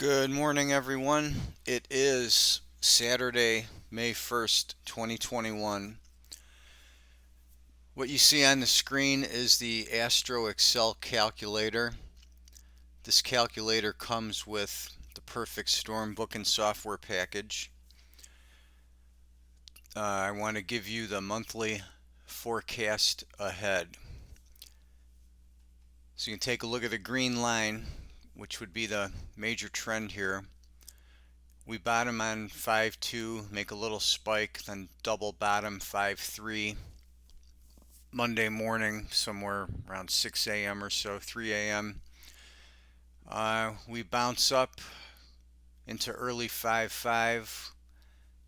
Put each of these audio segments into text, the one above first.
Good morning, everyone. It is Saturday, May 1st, 2021. What you see on the screen is the Astro Excel calculator. This calculator comes with the Perfect Storm booking software package. I want to give you the monthly forecast ahead. So you can take a look at the green line, which would be the major trend here. We bottom on 5.2, make a little spike, then double bottom 5.3 Monday morning, somewhere around 6 a.m. or so, 3 a.m. We bounce up into early 5.5.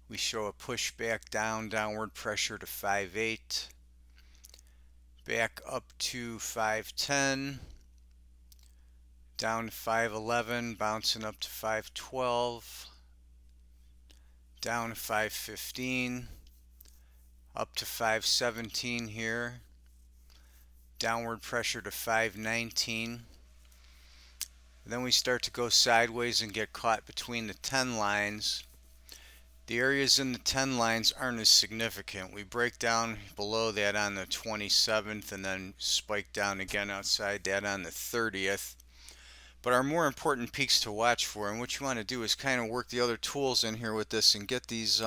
We show a push back down, downward pressure to 5.8. Back up to 5.10. Down to 5.11, bouncing up to 5.12. Down to 5.15. Up to 5.17 here. Downward pressure to 5.19. Then we start to go sideways and get caught between the 10 lines. The areas in the 10 lines aren't as significant. We break down below that on the 27th and then spike down again outside that on the 30th. But our more important peaks to watch for, and what you want to do is kind of work the other tools in here with this and get these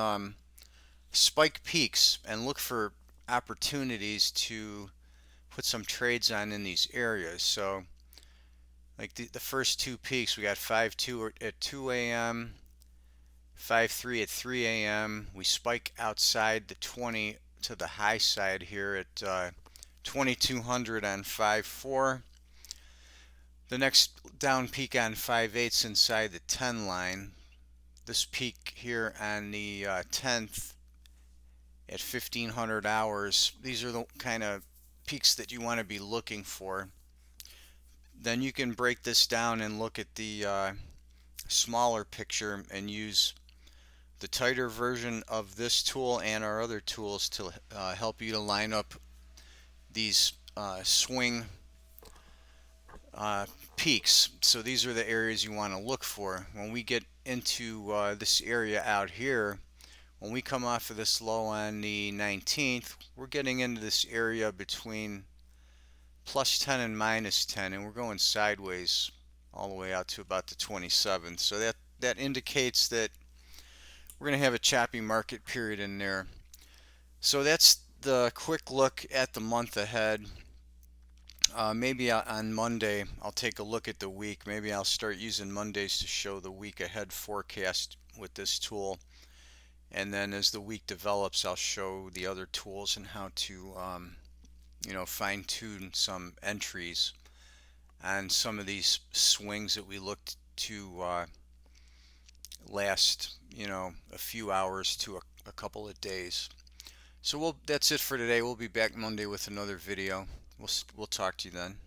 spike peaks and look for opportunities to put some trades on in these areas. So like the first two peaks, we got 5.2 at 2 a.m., 5.3 at 3 a.m. We spike outside the 20 to the high side here at 2200 on 5.4. The next down peak on 5.8's inside the 10 line. This peak here on the 10th at 1500 hours. These are the kind of peaks that you want to be looking for. Then you can break this down and look at the smaller picture and use the tighter version of this tool and our other tools to help you to line up these swing peaks. So these are the areas you want to look for. When we get into this area out here, when we come off of this low on the 19th, we're getting into this area between plus 10 and minus 10, and we're going sideways all the way out to about the 27th. So that indicates that we're going to have a choppy market period in there. So that's the quick look at the month ahead. Maybe on Monday I'll take a look at the week. Maybe I'll start using Mondays to show the week ahead forecast with this tool. And then as the week develops, I'll show the other tools and how to fine-tune some entries on some of these swings that we looked to last a few hours to a couple of days. So that's it for today. We'll be back Monday with another video. We'll talk to you then.